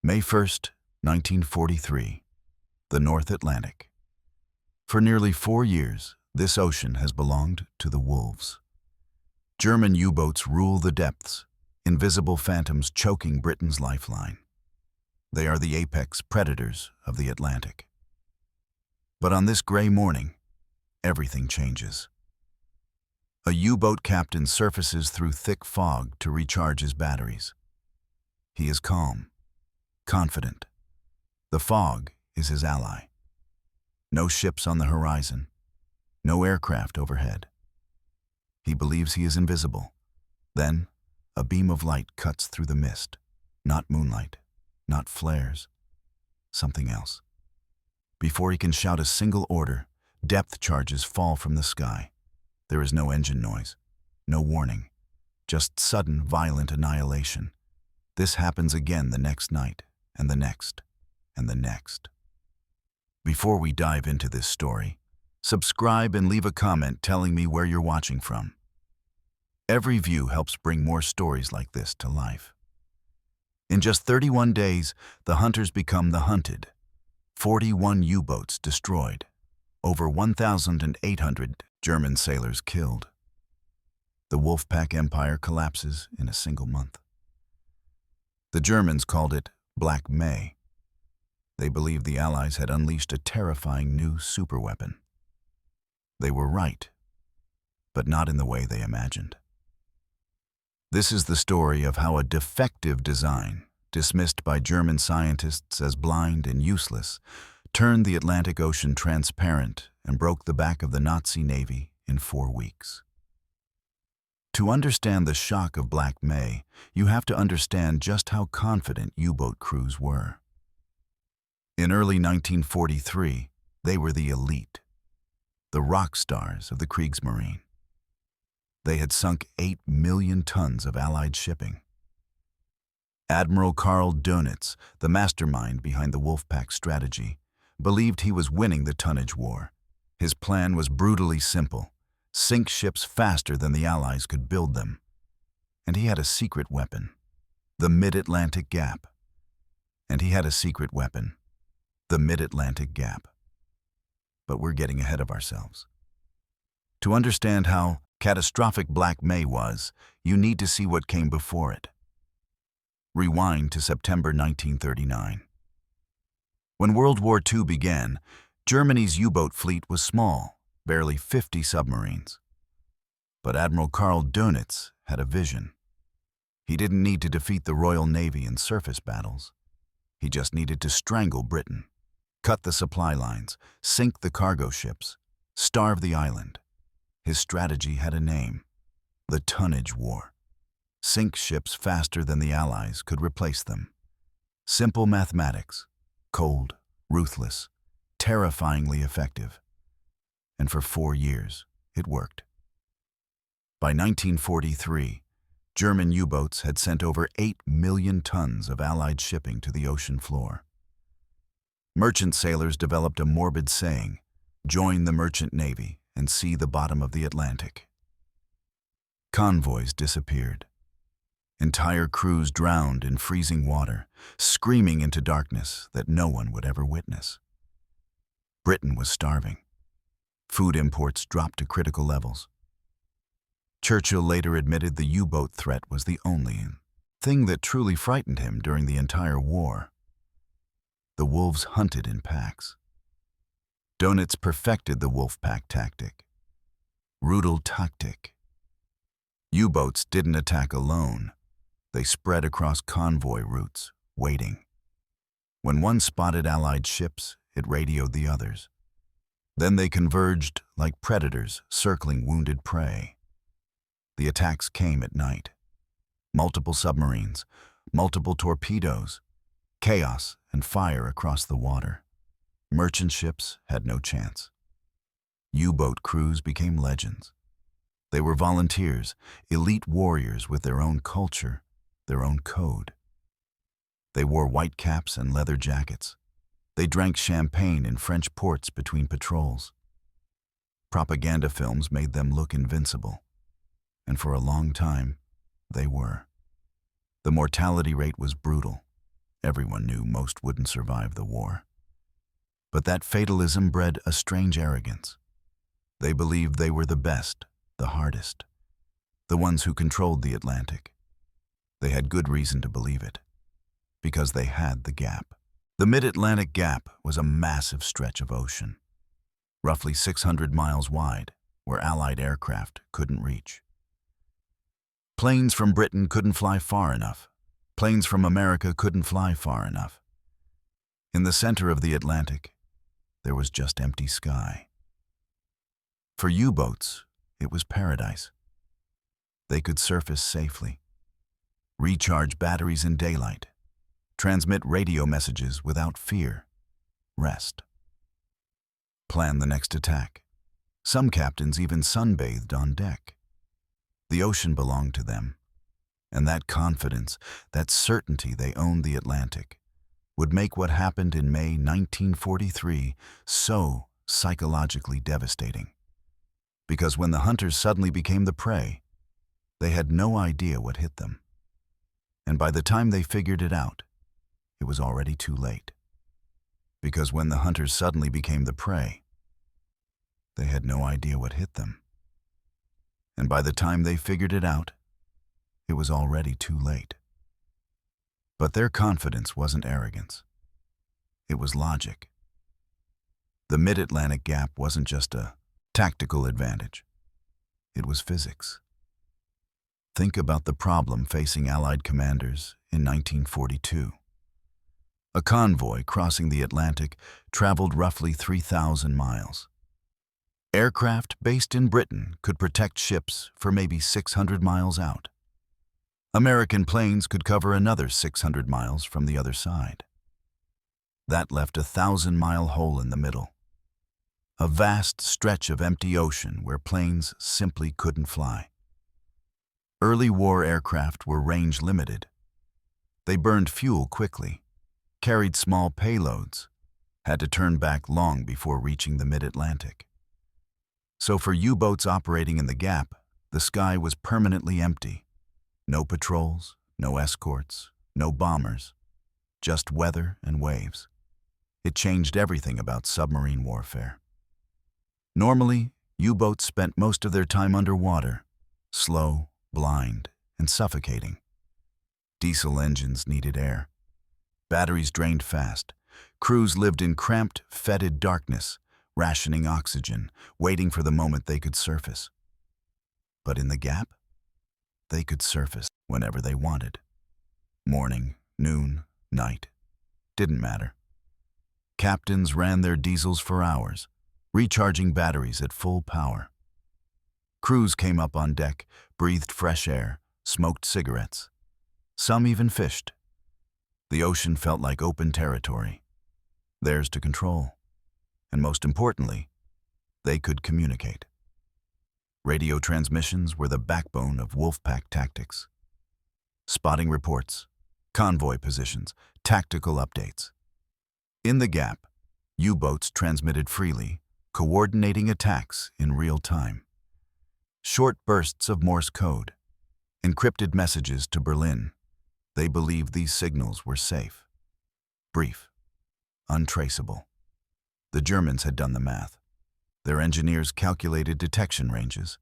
May 1st, 1943, the North Atlantic. For nearly 4 years, this ocean has belonged to the wolves. German U-boats rule the depths, invisible phantoms choking Britain's lifeline. They are the apex predators of the Atlantic. But on this gray morning, everything changes. A U-boat captain surfaces through thick fog to recharge his batteries. He is calm, confident. The fog is his ally. No ships on the horizon, no aircraft overhead. He believes he is invisible. Then, a beam of light cuts through the mist. Not moonlight, not flares, something else. Before he can shout a single order, depth charges fall from the sky. There is no engine noise, no warning, just sudden, violent annihilation. This happens again the next night, and the next, and the next. Before we dive into this story, subscribe and leave a comment telling me where you're watching from. Every view helps bring more stories like this to life. In just 31 days, the hunters become the hunted. 41 U-boats destroyed. Over 1,800 German sailors killed. The Wolfpack Empire collapses in a single month. The Germans called it Black May. They believed the Allies had unleashed a terrifying new superweapon. They were right, but not in the way they imagined. This is the story of how a defective design, dismissed by German scientists as blind and useless, turned the Atlantic Ocean transparent and broke the back of the Nazi Navy in 4 weeks. To understand the shock of Black May, you have to understand just how confident U-boat crews were. In early 1943, they were the elite, the rock stars of the Kriegsmarine. They had sunk 8 million tons of Allied shipping. Admiral Karl Dönitz, the mastermind behind the Wolfpack strategy, believed he was winning the tonnage war. His plan was brutally simple: sink ships faster than the Allies could build them. And he had a secret weapon, the Mid-Atlantic Gap. And he had a secret weapon, the Mid-Atlantic Gap. But we're getting ahead of ourselves. To understand how catastrophic Black May was, you need to see what came before it. Rewind to September 1939. When World War II began, Germany's U-boat fleet was small, barely 50 submarines. But Admiral Karl Dönitz had a vision. He didn't need to defeat the Royal Navy in surface battles. He just needed to strangle Britain, cut the supply lines, sink the cargo ships, starve the island. His strategy had a name: the tonnage war. Sink ships faster than the Allies could replace them. Simple mathematics, cold, ruthless, terrifyingly effective. And for 4 years, it worked. By 1943, German U-boats had sent over 8 million tons of Allied shipping to the ocean floor. Merchant sailors developed a morbid saying: join the merchant navy and see the bottom of the Atlantic. Convoys disappeared. Entire crews drowned in freezing water, screaming into darkness that no one would ever witness. Britain was starving. Food imports dropped to critical levels. Churchill later admitted the U-boat threat was the only thing that truly frightened him during the entire war. The wolves hunted in packs. Dönitz perfected the Wolfpack tactic. Rudel Taktik. U-boats didn't attack alone. They spread across convoy routes, waiting. When one spotted Allied ships, it radioed the others. Then they converged like predators circling wounded prey. The attacks came at night. Multiple submarines, multiple torpedoes, chaos and fire across the water. Merchant ships had no chance. U-boat crews became legends. They were volunteers, elite warriors with their own culture, their own code. They wore white caps and leather jackets. They drank champagne in French ports between patrols. Propaganda films made them look invincible. And for a long time, they were. The mortality rate was brutal. Everyone knew most wouldn't survive the war. But that fatalism bred a strange arrogance. They believed they were the best, the hardest, the ones who controlled the Atlantic. They had good reason to believe it, because they had the gap. The Mid-Atlantic Gap was a massive stretch of ocean, roughly 600 miles wide, where Allied aircraft couldn't reach. Planes from Britain couldn't fly far enough. Planes from America couldn't fly far enough. In the center of the Atlantic, there was just empty sky. For U-boats, it was paradise. They could surface safely, recharge batteries in daylight, transmit radio messages without fear, rest, plan the next attack. Some captains even sunbathed on deck. The ocean belonged to them, and that confidence, that certainty they owned the Atlantic, would make what happened in May 1943 so psychologically devastating. Because when the hunters suddenly became the prey, they had no idea what hit them. And by the time they figured it out, it was already too late. Because when the hunters suddenly became the prey, they had no idea what hit them. And by the time they figured it out, it was already too late. But their confidence wasn't arrogance. It was logic. The Mid-Atlantic Gap wasn't just a tactical advantage. It was physics. Think about the problem facing Allied commanders in 1942. A convoy crossing the Atlantic traveled roughly 3,000 miles. Aircraft based in Britain could protect ships for maybe 600 miles out. American planes could cover another 600 miles from the other side. That left a 1,000-mile hole in the middle. A vast stretch of empty ocean where planes simply couldn't fly. Early war aircraft were range limited. They burned fuel quickly, carried small payloads, had to turn back long before reaching the mid-Atlantic. So for U-boats operating in the Gap, the sky was permanently empty. No patrols, no escorts, no bombers, just weather and waves. It changed everything about submarine warfare. Normally, U-boats spent most of their time underwater, slow, blind, and suffocating. Diesel engines needed air. Batteries drained fast. Crews lived in cramped, fetid darkness, rationing oxygen, waiting for the moment they could surface. But in the Gap, they could surface whenever they wanted. Morning, noon, night, didn't matter. Captains ran their diesels for hours, recharging batteries at full power. Crews came up on deck, breathed fresh air, smoked cigarettes. Some even fished. The ocean felt like open territory, theirs to control. And most importantly, they could communicate. Radio transmissions were the backbone of wolfpack tactics. Spotting reports, convoy positions, tactical updates. In the Gap, U-boats transmitted freely, coordinating attacks in real time. Short bursts of Morse code, encrypted messages to Berlin. They believed these signals were safe, brief, untraceable. The Germans had done the math. Their engineers calculated detection ranges,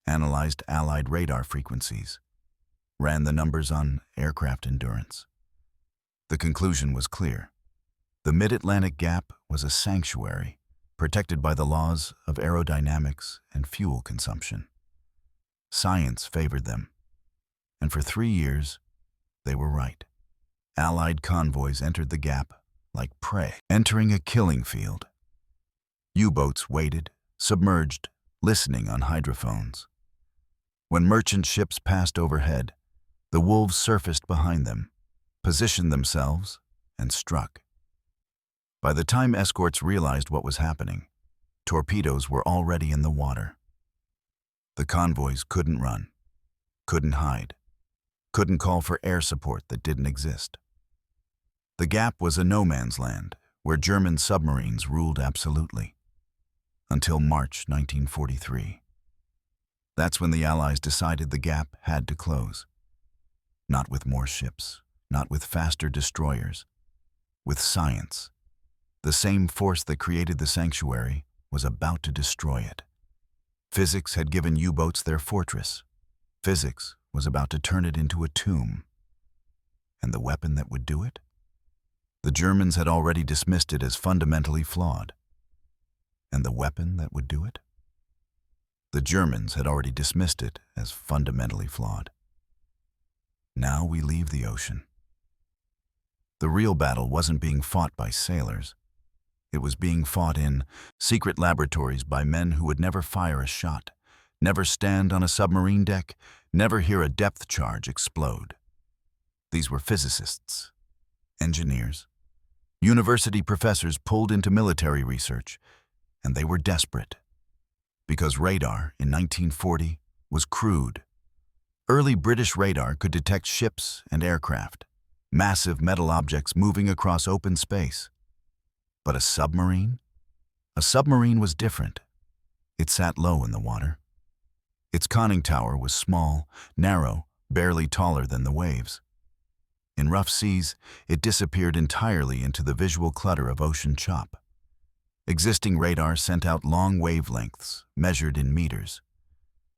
analyzed Allied radar frequencies, ran the numbers on aircraft endurance. The conclusion was clear. The Mid-Atlantic Gap was a sanctuary, protected by the laws of aerodynamics and fuel consumption. Science favored them, and for 3 years, they were right. Allied convoys entered the Gap like prey, entering a killing field. U-boats waited, submerged, listening on hydrophones. When merchant ships passed overhead, the wolves surfaced behind them, positioned themselves, and struck. By the time escorts realized what was happening, torpedoes were already in the water. The convoys couldn't run, couldn't hide, couldn't call for air support that didn't exist. The Gap was a no-man's land where German submarines ruled absolutely. Until March 1943. That's when the Allies decided the Gap had to close. Not with more ships, not with faster destroyers, with science. The same force that created the sanctuary was about to destroy it. Physics had given U-boats their fortress. Physics was about to turn it into a tomb. And the weapon that would do it? The Germans had already dismissed it as fundamentally flawed. And the weapon that would do it? The Germans had already dismissed it as fundamentally flawed. Now we leave the ocean. The real battle wasn't being fought by sailors. It was being fought in secret laboratories by men who would never fire a shot, never stand on a submarine deck, never hear a depth charge explode. These were physicists, engineers, university professors pulled into military research, and they were desperate. Because radar in 1940 was crude. Early British radar could detect ships and aircraft, massive metal objects moving across open space. But a submarine? A submarine was different. It sat low in the water. Its conning tower was small, narrow, barely taller than the waves. In rough seas, it disappeared entirely into the visual clutter of ocean chop. Existing radar sent out long wavelengths, measured in meters.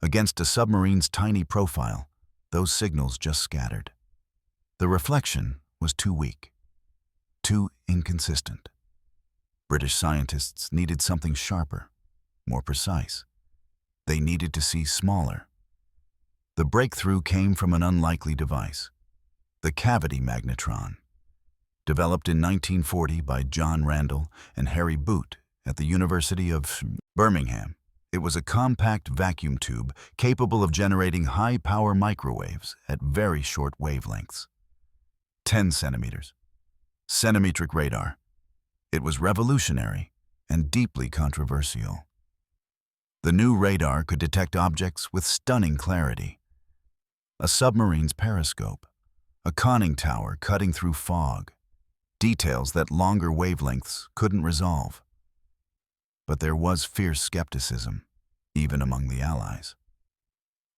Against a submarine's tiny profile, those signals just scattered. The reflection was too weak, too inconsistent. British scientists needed something sharper, more precise. They needed to see smaller. The breakthrough came from an unlikely device, the cavity magnetron. Developed in 1940 by John Randall and Harry Boot at the University of Birmingham, it was a compact vacuum tube capable of generating high-power microwaves at very short wavelengths. 10 centimeters. Centimetric radar. It was revolutionary and deeply controversial. The new radar could detect objects with stunning clarity. A submarine's periscope, a conning tower cutting through fog, details that longer wavelengths couldn't resolve. But there was fierce skepticism, even among the Allies.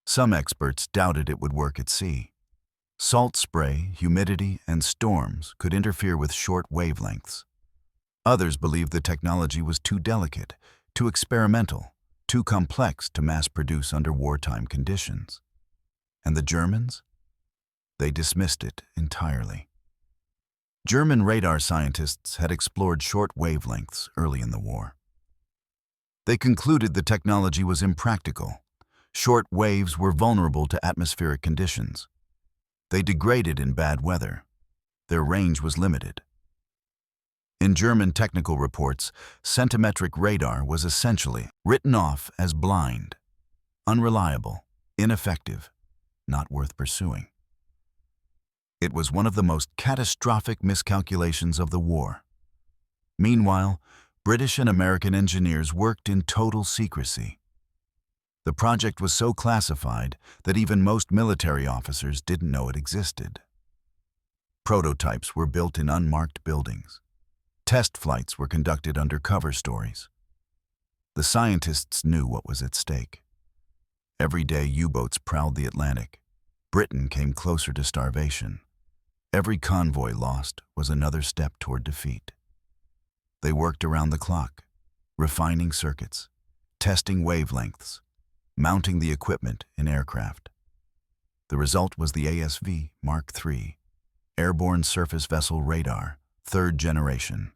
Some experts doubted it would work at sea. Salt spray, humidity, and storms could interfere with short wavelengths. Others believed the technology was too delicate, too experimental, too complex to mass-produce under wartime conditions. And the Germans? They dismissed it entirely. German radar scientists had explored short wavelengths early in the war. They concluded the technology was impractical. Short waves were vulnerable to atmospheric conditions. They degraded in bad weather. Their range was limited. In German technical reports, centimetric radar was essentially written off as blind, unreliable, ineffective, not worth pursuing. It was one of the most catastrophic miscalculations of the war. Meanwhile, British and American engineers worked in total secrecy. The project was so classified that even most military officers didn't know it existed. Prototypes were built in unmarked buildings. Test flights were conducted under cover stories. The scientists knew what was at stake. Every day U-boats prowled the Atlantic. Britain came closer to starvation. Every convoy lost was another step toward defeat. They worked around the clock, refining circuits, testing wavelengths, mounting the equipment in aircraft. The result was the ASV Mark III, Airborne Surface Vessel Radar, third generation.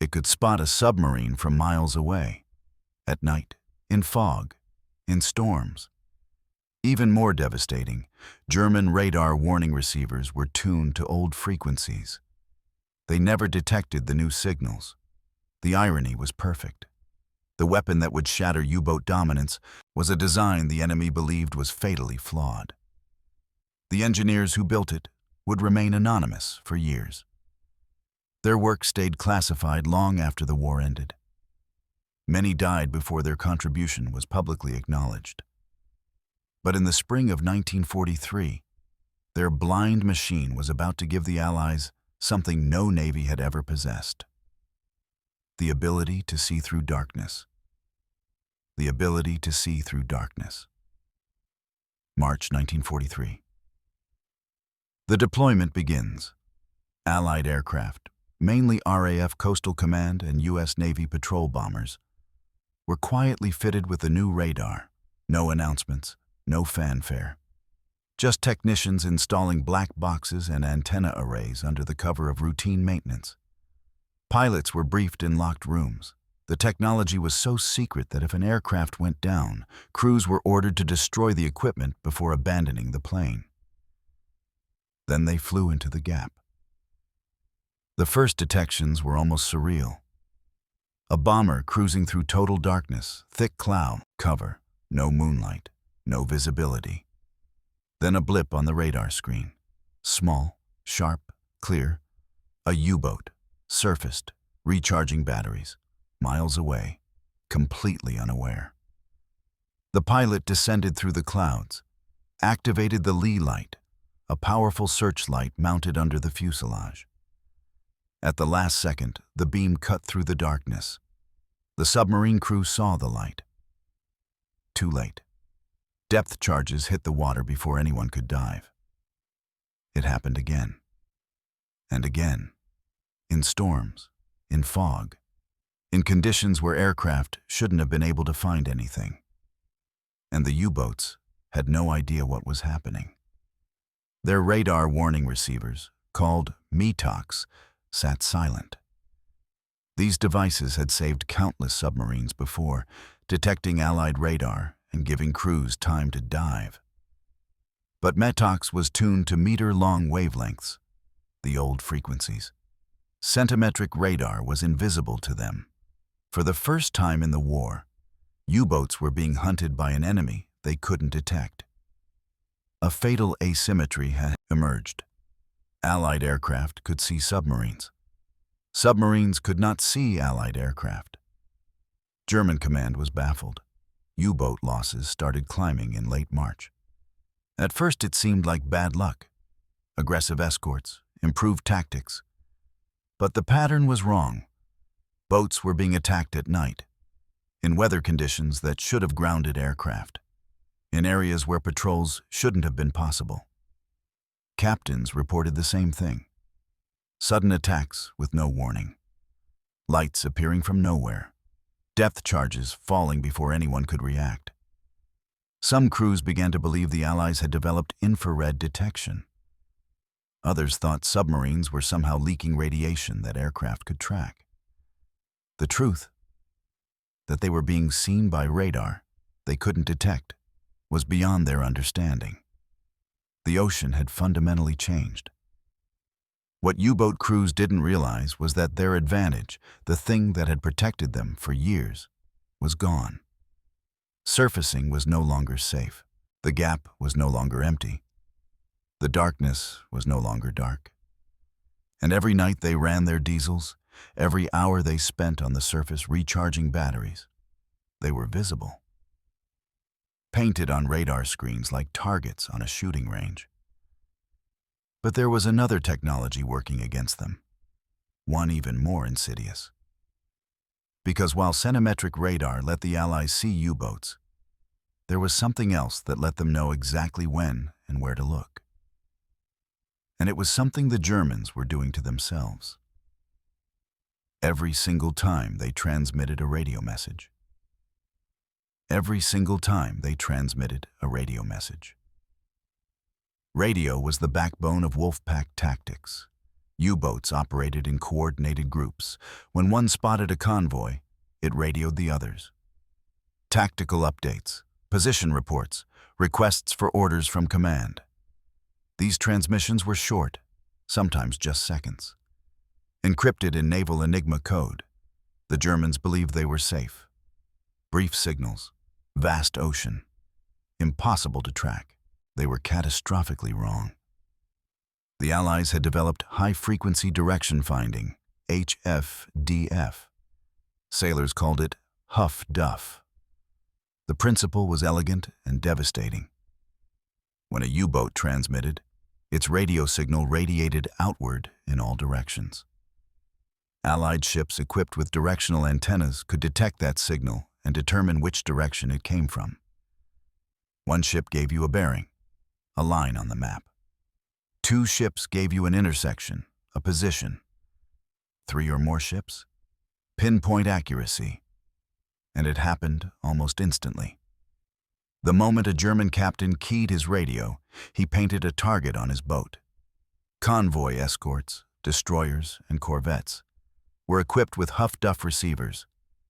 It could spot a submarine from miles away, at night, in fog, in storms. Even more devastating, German radar warning receivers were tuned to old frequencies. They never detected the new signals. The irony was perfect. The weapon that would shatter U-boat dominance was a design the enemy believed was fatally flawed. The engineers who built it would remain anonymous for years. Their work stayed classified long after the war ended. Many died before their contribution was publicly acknowledged. But in the spring of 1943, their blind machine was about to give the Allies something no Navy had ever possessed. The ability to see through darkness. The ability to see through darkness. March 1943. The deployment begins. Allied aircraft, mainly RAF Coastal Command and U.S. Navy patrol bombers, were quietly fitted with the new radar. No announcements, no fanfare. Just technicians installing black boxes and antenna arrays under the cover of routine maintenance. Pilots were briefed in locked rooms. The technology was so secret that if an aircraft went down, crews were ordered to destroy the equipment before abandoning the plane. Then they flew into the gap. The first detections were almost surreal. A bomber cruising through total darkness, thick cloud cover, no moonlight, no visibility. Then a blip on the radar screen. Small, sharp, clear. A U-boat, surfaced, recharging batteries, miles away, completely unaware. The pilot descended through the clouds, activated the lee light, a powerful searchlight mounted under the fuselage. At the last second, the beam cut through the darkness. The submarine crew saw the light. Too late. Depth charges hit the water before anyone could dive. It happened again. And again. In storms, in fog, in conditions where aircraft shouldn't have been able to find anything. And the U-boats had no idea what was happening. Their radar warning receivers, called METOCs, sat silent. These devices had saved countless submarines before, detecting Allied radar and giving crews time to dive. But METOCs was tuned to meter-long wavelengths, the old frequencies. Centimetric radar was invisible to them. For the first time in the war, U-boats were being hunted by an enemy they couldn't detect. A fatal asymmetry had emerged. Allied aircraft could see submarines. Submarines could not see Allied aircraft. German command was baffled. U-boat losses started climbing in late March. At first it seemed like bad luck. Aggressive escorts, improved tactics. But the pattern was wrong. Boats were being attacked at night, in weather conditions that should have grounded aircraft, in areas where patrols shouldn't have been possible. Captains reported the same thing. Sudden attacks with no warning. Lights appearing from nowhere. Depth charges falling before anyone could react. Some crews began to believe the Allies had developed infrared detection. Others thought submarines were somehow leaking radiation that aircraft could track. The truth, that they were being seen by radar they couldn't detect, was beyond their understanding. The ocean had fundamentally changed. What U-boat crews didn't realize was that their advantage, the thing that had protected them for years, was gone. Surfacing was no longer safe. The gap was no longer empty. The darkness was no longer dark. And every night they ran their diesels, every hour they spent on the surface recharging batteries, they were visible. Painted on radar screens like targets on a shooting range. But there was another technology working against them, one even more insidious. Because while centimetric radar let the Allies see U-boats, there was something else that let them know exactly when and where to look. And it was something the Germans were doing to themselves. Every single time they transmitted a radio message. Every single time they transmitted a radio message. Radio was the backbone of Wolfpack tactics. U-boats operated in coordinated groups. When one spotted a convoy, it radioed the others. Tactical updates, position reports, requests for orders from command. These transmissions were short, sometimes just seconds. Encrypted in Naval Enigma code, the Germans believed they were safe. Brief signals, vast ocean, impossible to track. They were catastrophically wrong. The Allies had developed high-frequency direction finding, HFDF. Sailors called it Huff-Duff. The principle was elegant and devastating. When a U-boat transmitted, its radio signal radiated outward in all directions. Allied ships equipped with directional antennas could detect that signal and determine which direction it came from. One ship gave you a bearing, a line on the map. 2 ships gave you an intersection, a position. 3 or more ships? Pinpoint accuracy. And it happened almost instantly. The moment a German captain keyed his radio, he painted a target on his boat. Convoy escorts, destroyers, and corvettes were equipped with Huff-Duff receivers.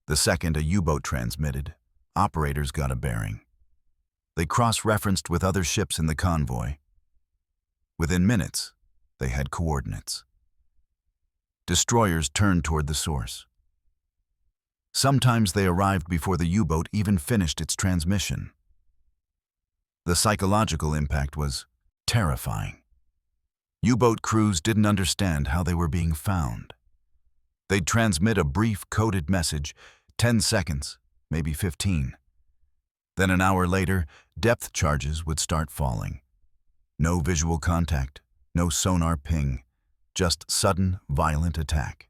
The second a U-boat transmitted, operators got a bearing. They cross-referenced with other ships in the convoy. Within minutes, they had coordinates. Destroyers turned toward the source. Sometimes they arrived before the U-boat even finished its transmission. The psychological impact was terrifying. U-boat crews didn't understand how they were being found. They'd transmit a brief coded message, 10 seconds, maybe 15. Then an hour later, depth charges would start falling. No visual contact, no sonar ping, just sudden, violent attack.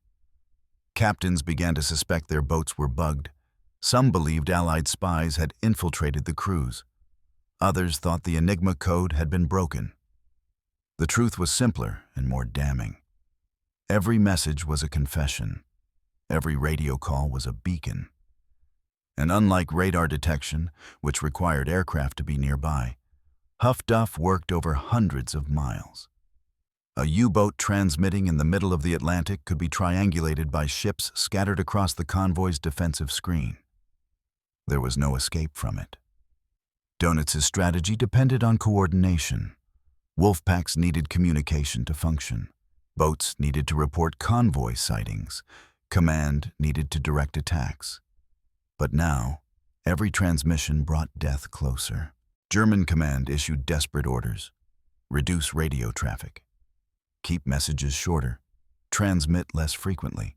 Captains began to suspect their boats were bugged. Some believed Allied spies had infiltrated the crews. Others thought the Enigma code had been broken. The truth was simpler and more damning. Every message was a confession. Every radio call was a beacon. And unlike radar detection, which required aircraft to be nearby, Huff-Duff worked over hundreds of miles. A U-boat transmitting in the middle of the Atlantic could be triangulated by ships scattered across the convoy's defensive screen. There was no escape from it. Donitz's strategy depended on coordination. Wolfpacks needed communication to function. Boats needed to report convoy sightings. Command needed to direct attacks. But now, every transmission brought death closer. German command issued desperate orders. Reduce radio traffic. Keep messages shorter. Transmit less frequently.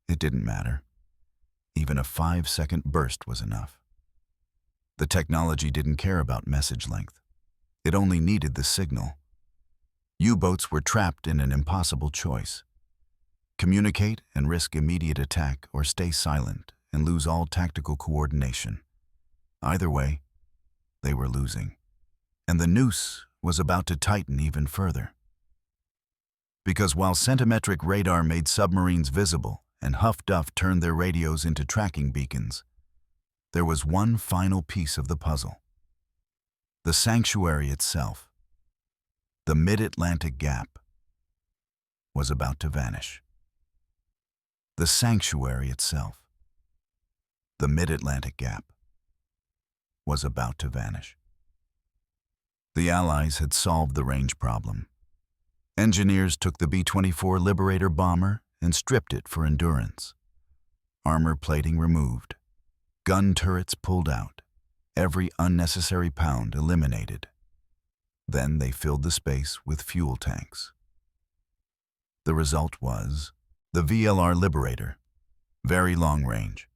It didn't matter. Even a 5-second burst was enough. The technology didn't care about message length. It only needed the signal. U-boats were trapped in an impossible choice. Communicate and risk immediate attack, or stay silent and lose all tactical coordination. Either way, they were losing. And the noose was about to tighten even further. Because while centimetric radar made submarines visible and Huff-Duff turned their radios into tracking beacons, there was one final piece of the puzzle. The sanctuary itself, the mid-Atlantic gap, was about to vanish. The sanctuary itself, the mid-Atlantic gap, was about to vanish. The Allies had solved the range problem. Engineers took the B-24 Liberator bomber and stripped it for endurance. Armor plating removed. Gun turrets pulled out. Every unnecessary pound eliminated. Then they filled the space with fuel tanks. The result was the VLR Liberator, very long range.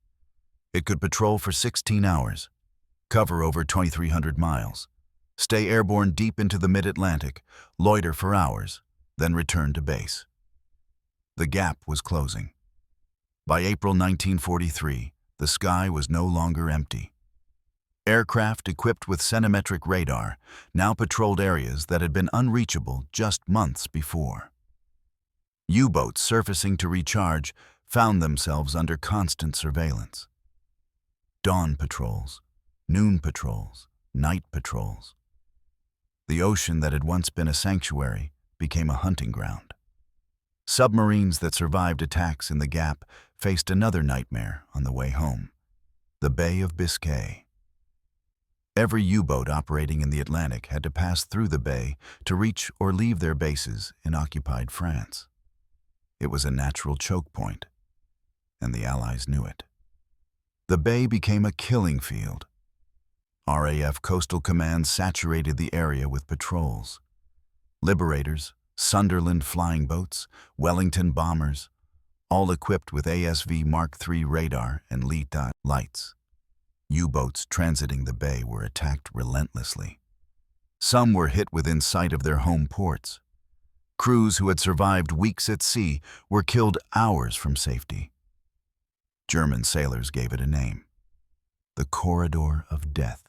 It could patrol for 16 hours, cover over 2,300 miles, stay airborne deep into the mid-Atlantic, loiter for hours, then return to base. The gap was closing. By April 1943, the sky was no longer empty. Aircraft equipped with centimetric radar now patrolled areas that had been unreachable just months before. U-boats surfacing to recharge found themselves under constant surveillance. Dawn patrols, noon patrols, night patrols. The ocean that had once been a sanctuary became a hunting ground. Submarines that survived attacks in the gap faced another nightmare on the way home, the Bay of Biscay. Every U-boat operating in the Atlantic had to pass through the bay to reach or leave their bases in occupied France. It was a natural choke point, and the Allies knew it. The bay became a killing field. RAF Coastal Command saturated the area with patrols. Liberators, Sunderland flying boats, Wellington bombers, all equipped with ASV Mark III radar and LETA lights. U-boats transiting the bay were attacked relentlessly. Some were hit within sight of their home ports. Crews who had survived weeks at sea were killed hours from safety. German sailors gave it a name: the Corridor of Death.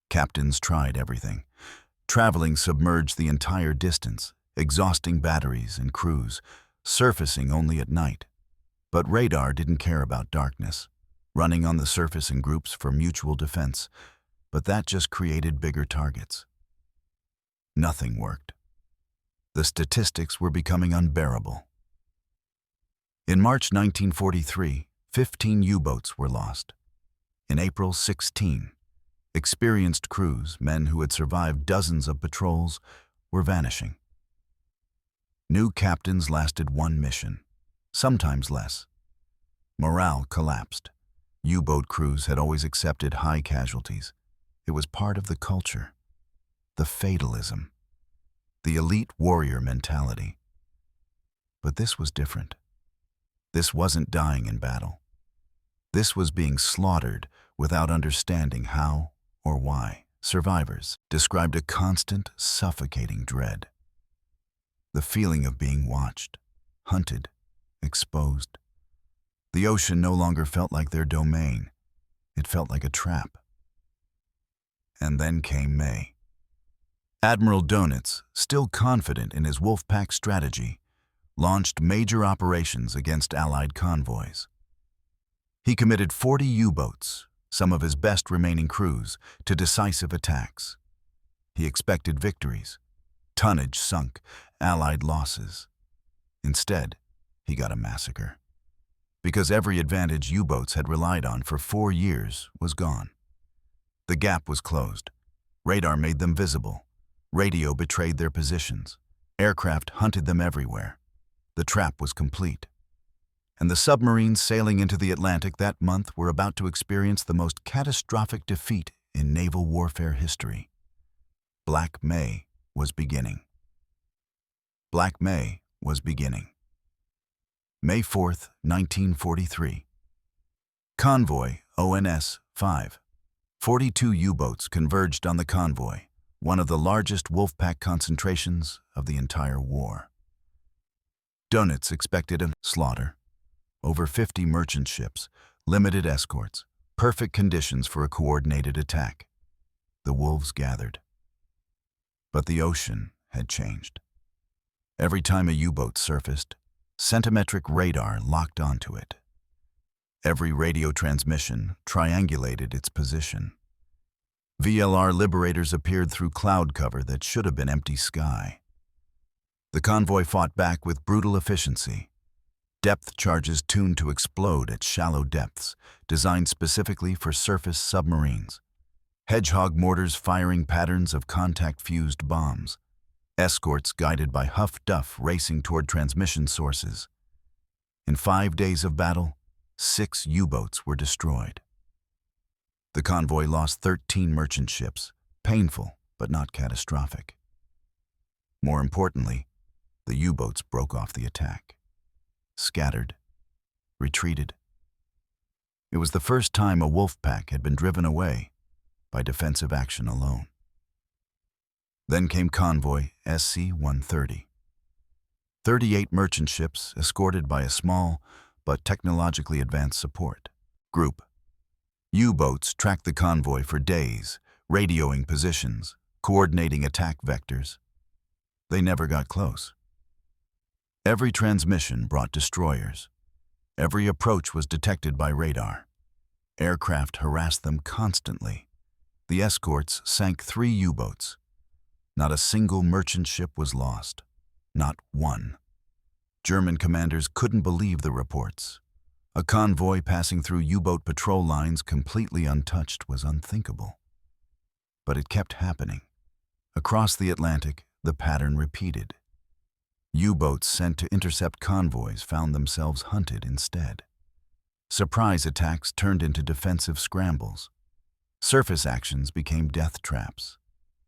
Captains tried everything. traveling submerged the entire distance, exhausting batteries and crews, surfacing only at night. But radar didn't care about darkness, running on the surface in groups for mutual defense, but that just created bigger targets. Nothing worked. The statistics were becoming unbearable. In March 1943, 15 U-boats were lost. In April, 16. Experienced crews, men who had survived dozens of patrols, were vanishing. New captains lasted one mission, sometimes less. Morale collapsed. U-boat crews had always accepted high casualties. It was part of the culture. The fatalism. The elite warrior mentality. But this was different. This wasn't dying in battle. This was being slaughtered without understanding how or why. Survivors described a constant, suffocating dread. The feeling of being watched, hunted, exposed. The ocean no longer felt like their domain. It felt like a trap. And then came May. Admiral Donitz, still confident in his Wolfpack strategy, launched major operations against Allied convoys. He committed 40 U-boats, some of his best remaining crews, to decisive attacks. He expected victories. Tonnage sunk, Allied losses. Instead, he got a massacre. Because every advantage U-boats had relied on for 4 years was gone. The gap was closed. Radar made them visible. Radio betrayed their positions. Aircraft hunted them everywhere. The trap was complete. And the submarines sailing into the Atlantic that month were about to experience the most catastrophic defeat in naval warfare history. Black May was beginning. Black May was beginning. May 4th, 1943. Convoy ONS-5. 42 U-boats converged on the convoy, one of the largest Wolfpack concentrations of the entire war. Donitz expected a slaughter. Over 50 merchant ships, limited escorts, perfect conditions for a coordinated attack. The wolves gathered. But the ocean had changed. Every time a U-boat surfaced, centimetric radar locked onto it. Every radio transmission triangulated its position. VLR Liberators appeared through cloud cover that should have been empty sky. The convoy fought back with brutal efficiency. Depth charges tuned to explode at shallow depths, designed specifically for surface submarines. Hedgehog mortars firing patterns of contact-fused bombs. Escorts guided by Huff-Duff racing toward transmission sources. In 5 days of battle, 6 U-boats were destroyed. The convoy lost 13 merchant ships, painful but not catastrophic. More importantly, the U-boats broke off the attack. Scattered, retreated. It was the first time a Wolfpack had been driven away by defensive action alone. Then came convoy SC-130. 38 merchant ships escorted by a small but technologically advanced support group. U-boats tracked the convoy for days, radioing positions, coordinating attack vectors. They never got close. Every transmission brought destroyers. Every approach was detected by radar. Aircraft harassed them constantly. The escorts sank 3 U-boats. Not a single merchant ship was lost. Not one. German commanders couldn't believe the reports. A convoy passing through U-boat patrol lines completely untouched was unthinkable. But it kept happening. Across the Atlantic, the pattern repeated. U-boats sent to intercept convoys found themselves hunted instead. Surprise attacks turned into defensive scrambles. Surface actions became death traps.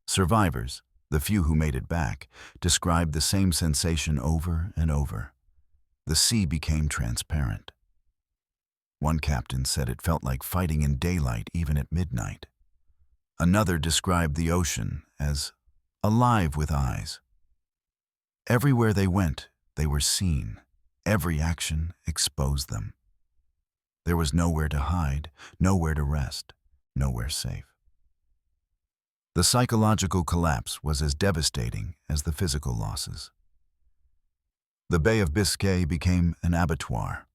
Survivors, the few who made it back, described the same sensation over and over. The sea became transparent. One captain said it felt like fighting in daylight even at midnight. Another described the ocean as alive with eyes. Everywhere they went, they were seen. Every action exposed them. There was nowhere to hide, nowhere to rest, nowhere safe. The psychological collapse was as devastating as the physical losses. The Bay of Biscay became an abattoir.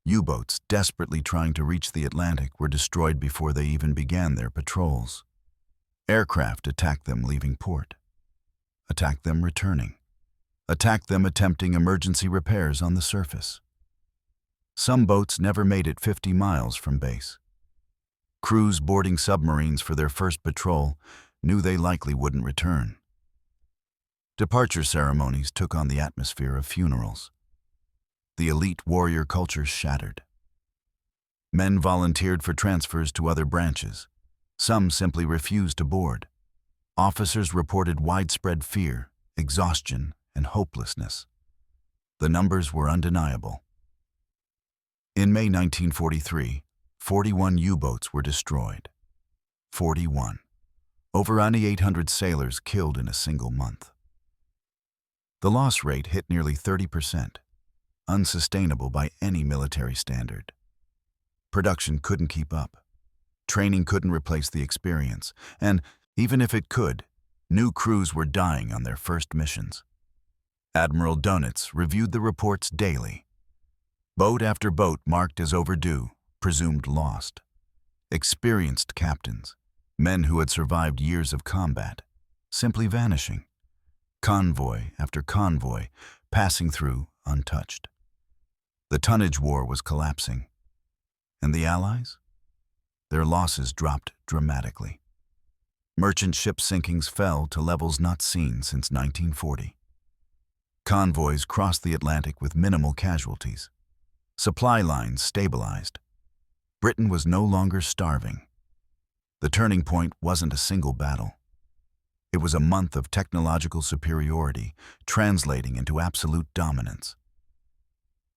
U-boats desperately trying to reach the Atlantic were destroyed before they even began their patrols. Aircraft attacked them leaving port, attacked them returning, attacked them attempting emergency repairs on the surface. Some boats never made it 50 miles from base. Crews boarding submarines for their first patrol knew they likely wouldn't return. Departure ceremonies took on the atmosphere of funerals. The elite warrior culture shattered. Men volunteered for transfers to other branches. Some simply refused to board. Officers reported widespread fear, exhaustion, and hopelessness. The numbers were undeniable. In May 1943, 41 U-boats were destroyed. 41. Over 800 sailors killed in a single month. The loss rate hit nearly 30%, unsustainable by any military standard. Production couldn't keep up. Training couldn't replace the experience, and even if it could, new crews were dying on their first missions. Admiral Donitz reviewed the reports daily. Boat after boat marked as overdue, presumed lost. Experienced captains, men who had survived years of combat, simply vanishing. Convoy after convoy passing through untouched. The tonnage war was collapsing. And the Allies? Their losses dropped dramatically. Merchant ship sinkings fell to levels not seen since 1940. Convoys crossed the Atlantic with minimal casualties. Supply lines stabilized. Britain was no longer starving. The turning point wasn't a single battle. It was a month of technological superiority translating into absolute dominance.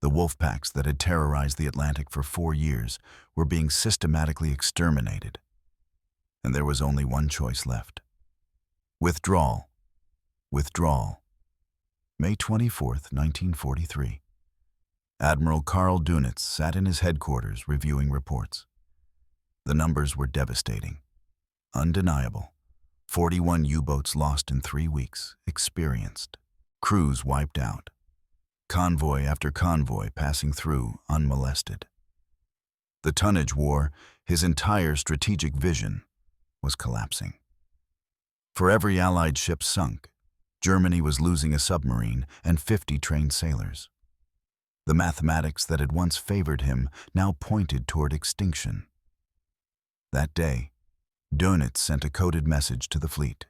The wolf packs that had terrorized the Atlantic for 4 years were being systematically exterminated. And there was only one choice left. Withdrawal. Withdrawal. May 24, 1943. Admiral Karl Dönitz sat in his headquarters reviewing reports. The numbers were devastating, undeniable. 41 U-boats lost in 3 weeks, experienced. Crews wiped out. Convoy after convoy passing through unmolested. The tonnage war, his entire strategic vision, was collapsing. For every Allied ship sunk, Germany was losing a submarine and 50 trained sailors. The mathematics that had once favored him now pointed toward extinction. That day, Dönitz sent a coded message to the fleet.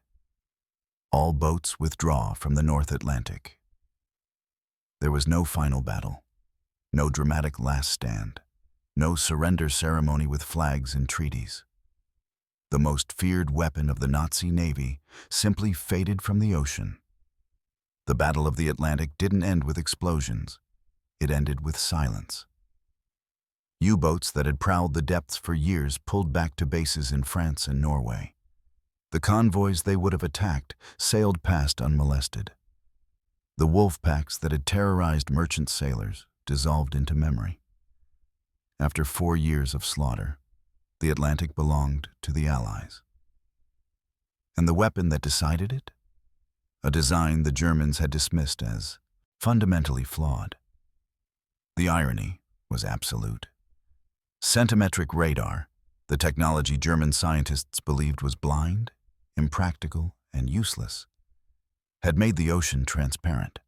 All boats withdraw from the North Atlantic. There was no final battle, no dramatic last stand, no surrender ceremony with flags and treaties. The most feared weapon of the Nazi Navy simply faded from the ocean. The Battle of the Atlantic didn't end with explosions. It ended with silence. U-boats that had prowled the depths for years pulled back to bases in France and Norway. The convoys they would have attacked sailed past unmolested. The wolf packs that had terrorized merchant sailors dissolved into memory. After 4 years of slaughter, the Atlantic belonged to the Allies. And the weapon that decided it? A design the Germans had dismissed as fundamentally flawed. The irony was absolute. Centimetric radar, the technology German scientists believed was blind, impractical, and useless, had made the ocean transparent.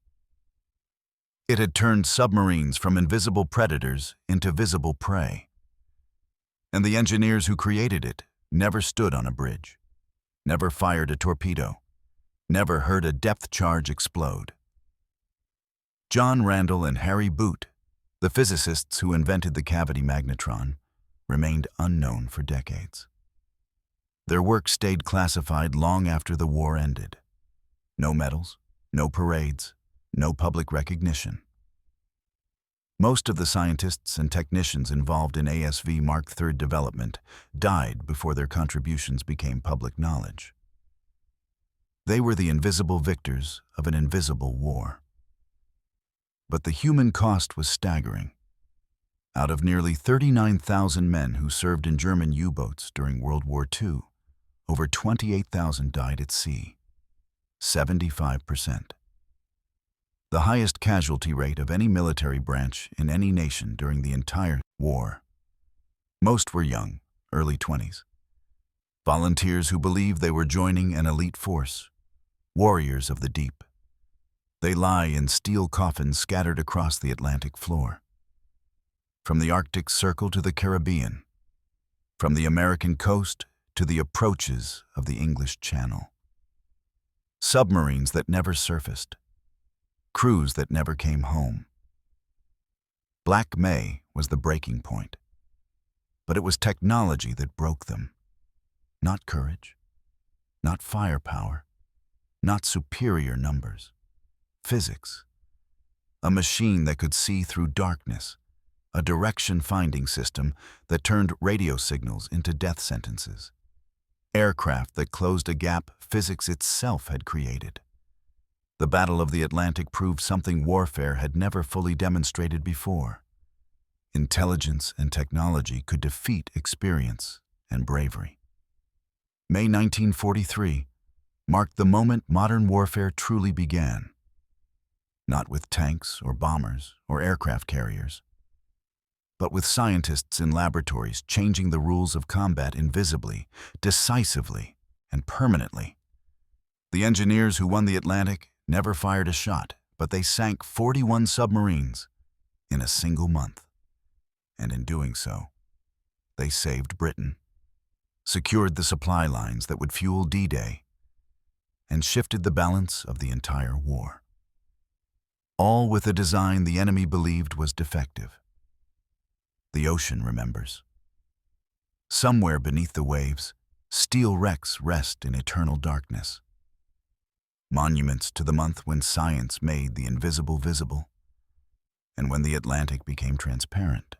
It had turned submarines from invisible predators into visible prey. And the engineers who created it never stood on a bridge, never fired a torpedo, never heard a depth charge explode. John Randall and Harry Boot, the physicists who invented the cavity magnetron, remained unknown for decades. Their work stayed classified long after the war ended. No medals, no parades, no public recognition. Most of the scientists and technicians involved in ASV Mark III development died before their contributions became public knowledge. They were the invisible victors of an invisible war. But the human cost was staggering. Out of nearly 39,000 men who served in German U-boats during World War II, over 28,000 died at sea, 75%. The highest casualty rate of any military branch in any nation during the entire war. Most were young, early 20s. Volunteers who believed they were joining an elite force, warriors of the deep. They lie in steel coffins scattered across the Atlantic floor. From the Arctic Circle to the Caribbean, from the American coast to the approaches of the English Channel. Submarines that never surfaced, crews that never came home. Black May was the breaking point, but it was technology that broke them. Not courage, not firepower, not superior numbers. Physics. A machine that could see through darkness, a direction-finding system that turned radio signals into death sentences. Aircraft that closed a gap physics itself had created. The Battle of the Atlantic proved something warfare had never fully demonstrated before. Intelligence and technology could defeat experience and bravery. May 1943 marked the moment modern warfare truly began. Not with tanks or bombers or aircraft carriers, but with scientists in laboratories changing the rules of combat invisibly, decisively, and permanently. The engineers who won the Atlantic never fired a shot, but they sank 41 submarines in a single month. And in doing so, they saved Britain, secured the supply lines that would fuel D-Day, and shifted the balance of the entire war. All with a design the enemy believed was defective. The ocean remembers. Somewhere beneath the waves, steel wrecks rest in eternal darkness. Monuments to the month when science made the invisible visible, and when the Atlantic became transparent.